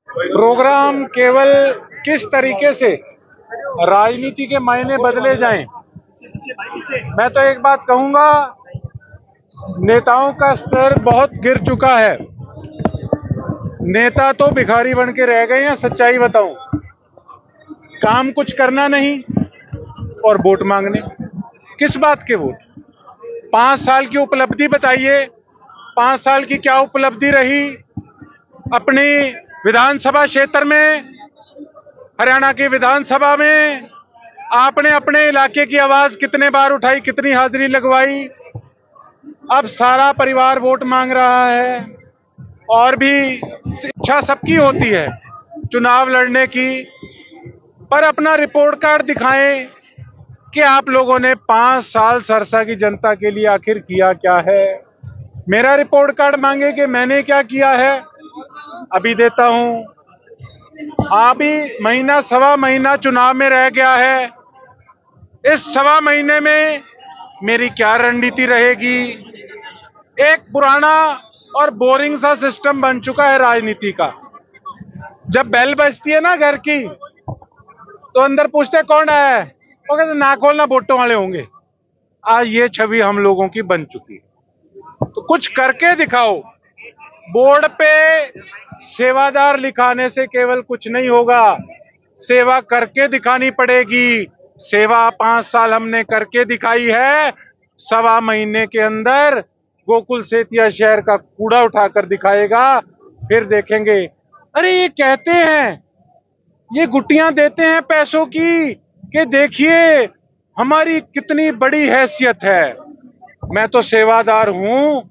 Programme केवल किस तरीके से राजनीति के मायने बदले जाएं। मैं तो एक बात कहूंगा, नेताओं का स्तर बहुत गिर चुका है। नेता तो भिखारी बन के रह गए हैं। सच्चाई बताऊं, काम कुछ करना नहीं और वोट मांगने। किस बात के वोट? 5 साल की उपलब्धि बताइए। 5 साल की क्या उपलब्धि रही अपनी विधानसभा क्षेत्र में? हरियाणा की विधानसभा में आपने अपने इलाके की आवाज कितने बार उठाई, कितनी हाजिरी लगवाई? अब सारा परिवार वोट मांग रहा है। और भी इच्छा सबकी होती है चुनाव लड़ने की, पर अपना रिपोर्ट कार्ड दिखाएं कि आप लोगों ने 5 साल सरसा की जनता के लिए आखिर किया क्या है। मेरा रिपोर्ट कार्ड मांगे कि मैंने क्या किया है, अभी देता हूं। अभी महीना सवा महीना चुनाव में रह गया है। इस सवा महीने में मेरी क्या रणनीति रहेगी? एक पुराना और बोरिंग सा सिस्टम बन चुका है राजनीति का। जब बेल बजती है ना घर की, तो अंदर पूछते कौन है, वो कहते ना खोलना, वोटों वाले होंगे। आज ये छवि हम लोगों की बन चुकी है। तो कुछ करके दिखाओ। बोर्ड पे सेवादार लिखाने से केवल कुछ नहीं होगा, सेवा करके दिखानी पड़ेगी। सेवा 5 साल हमने करके दिखाई है। सवा महीने के अंदर गोकुल सेतिया शहर का कूड़ा उठाकर दिखाएगा, फिर देखेंगे। अरे ये कहते हैं, ये गुट्टियां देते हैं पैसों की कि देखिए हमारी कितनी बड़ी हैसियत है। मैं तो सेवादार हूं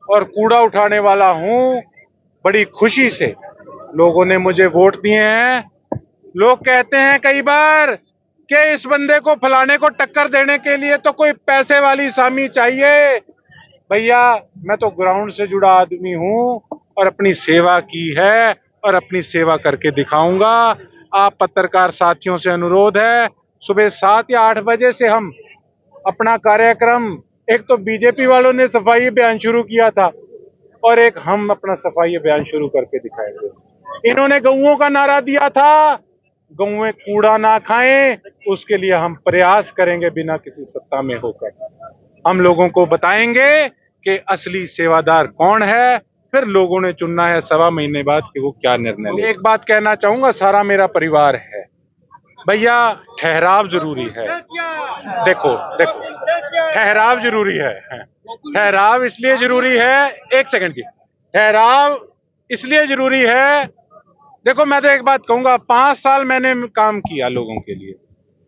और कूड़ा उठाने वाला हूं। बड़ी खुशी से लोगों ने मुझे वोट दिए हैं। लोग कहते हैं कई बार कि इस बंदे को फलाने को टक्कर देने के लिए तो कोई पैसे वाली सामी चाहिए। भैया, मैं तो ग्राउंड से जुड़ा आदमी हूं और अपनी सेवा की है और अपनी सेवा करके दिखाऊंगा। आप पत्रकार साथियों से अनुरोध है, सुबह 7 या 8 बजे से हम अपना कार्यक्रम, एक तो बीजेपी वालों ने सफाई अभियान शुरू किया था और एक हम अपना सफाई अभियान शुरू करके दिखाएंगे। इन्होंने गऊओं का नारा दिया था, गऊएं कूड़ा ना खाएं, उसके लिए हम प्रयास करेंगे बिना किसी सत्ता में होकर। हम लोगों को बताएंगे कि असली सेवादार कौन है। फिर लोगों ने चुनना है सवा महीने बाद कि वो क्या निर्णय ले। एक बात कहना चाहूंगा, सारा मेरा परिवार है। भैया, ठहराव जरूरी है। देखो देखो, ठहराव जरूरी है। ठहराव इसलिए जरूरी है, एक सेकंड की, ठहराव इसलिए जरूरी है। देखो, मैं तो एक बात कहूंगा, 5 साल मैंने काम किया लोगों के लिए।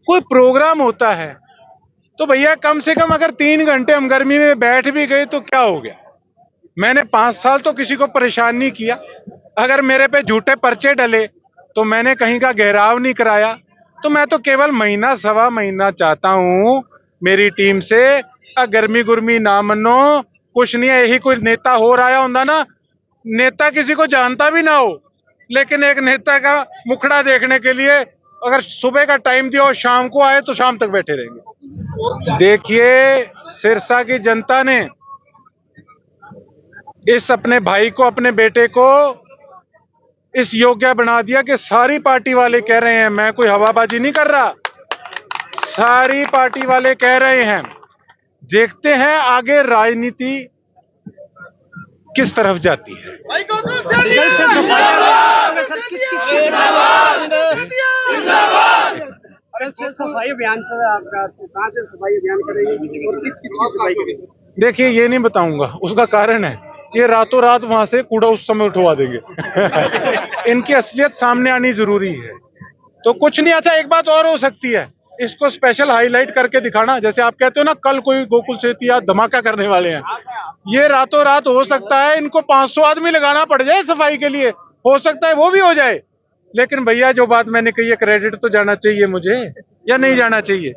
कोई प्रोग्राम होता है तो भैया कम से कम अगर 3 घंटे हम गर्मी में बैठ भी गए तो क्या हो गया? मैंने 5 साल तो किसी को परेशान नहीं किया। अगर मेरे पे झूठे पर्चे डले तो मैंने कहीं का घेराव नहीं कराया। तो मैं तो केवल महीना सवा महीना चाहता हूं मेरी टीम से। गर्मी गुर्मी ना मनो, कुछ नहीं है। यही कोई नेता हो रहा होता ना, नेता किसी को जानता भी ना हो, लेकिन एक नेता का मुखड़ा देखने के लिए अगर सुबह का टाइम दिया और शाम को आए तो शाम तक बैठे रहेंगे। देखिए, सिरसा की जनता ने इस अपने भाई को, अपने बेटे को इस योग्य बना दिया कि सारी पार्टी वाले कह रहे हैं, मैं कोई हवाबाजी नहीं कर रहा, सारी पार्टी वाले कह रहे हैं। देखते हैं आगे राजनीति किस तरफ जाती है। सफाई अभियान आपका कहाँ से सफाई अभियान करेंगे और किस किस की सफाई करेंगे? देखिए, ये नहीं बताऊंगा, उसका कारण है ये रातों रात वहां से कूड़ा उस समय उठवा देंगे। इनकी असलियत सामने आनी जरूरी है। तो कुछ नहीं। अच्छा, एक बात और हो सकती है, इसको स्पेशल हाईलाइट करके दिखाना। जैसे आप कहते हो ना, कल कोई गोकुल सेतिया धमाका करने वाले हैं, ये रातों रात हो सकता है इनको 500 आदमी लगाना पड़ जाए सफाई के लिए, हो सकता है वो भी हो जाए। लेकिन भैया, जो बात मैंने कही है, क्रेडिट तो जाना चाहिए मुझे या नहीं जाना चाहिए?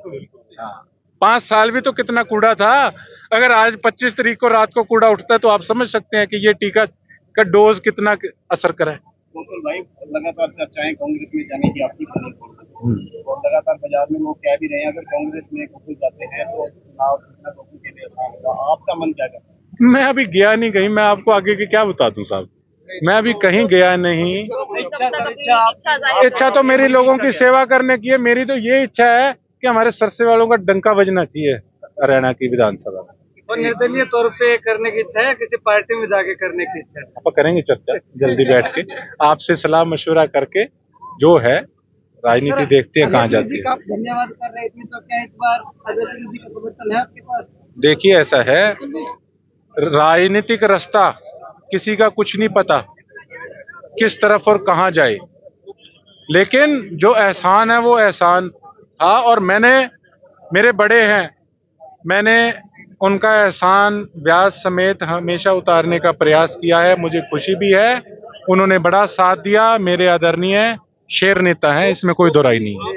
5 साल भी तो कितना कूड़ा था। अगर आज 25 तारीख को रात को कूड़ा उठता है तो आप समझ सकते हैं कि ये टीका का डोज कितना असर करा है। गोकुल भाई, लगातार चर्चाएं कांग्रेस में जाने की आपकी और लगातार बाजार में लोग कह भी रहे हैं अगर कांग्रेस में गोकुल जाते हैं तो चुनाव जीतना गोकुल के लिए आसान होगा। आपका मन क्या कहता है? मैं अभी गया नहीं कहीं, मैं आपको आगे की क्या बता दूं साहब। मैं अभी कहीं गया नहीं। इच्छा तो मेरी लोगों की सेवा करने की है। मेरी तो ये इच्छा है कि हमारे सरसे वालों का डंका बजना चाहिए हरियाणा की विधानसभा में। और निर्दलीय तौर पे करने की इच्छा है, किसी पार्टी में जाके करने की इच्छा है? आप करेंगे चर्चा जल्दी बैठ के, आपसे सलाह मशवरा करके जो है राजनीति देखते हैं कहाँ जाती है। आप धन्यवाद कर रहे थे, तो क्या इस बार अजय सिंह जी का समर्थन है आपके पास? देखिए ऐसा है, राजनीतिक रास्ता किसी का कुछ नहीं पता किस तरफ और कहाँ जाए, लेकिन जो एहसान है वो एहसान था और मेरे बड़े हैं, मैंने उनका एहसान ब्याज समेत हमेशा उतारने का प्रयास किया है। मुझे खुशी भी है, उन्होंने बड़ा साथ दिया। मेरे आदरणीय शेर नेता हैं, इसमें कोई दो राय नहीं है।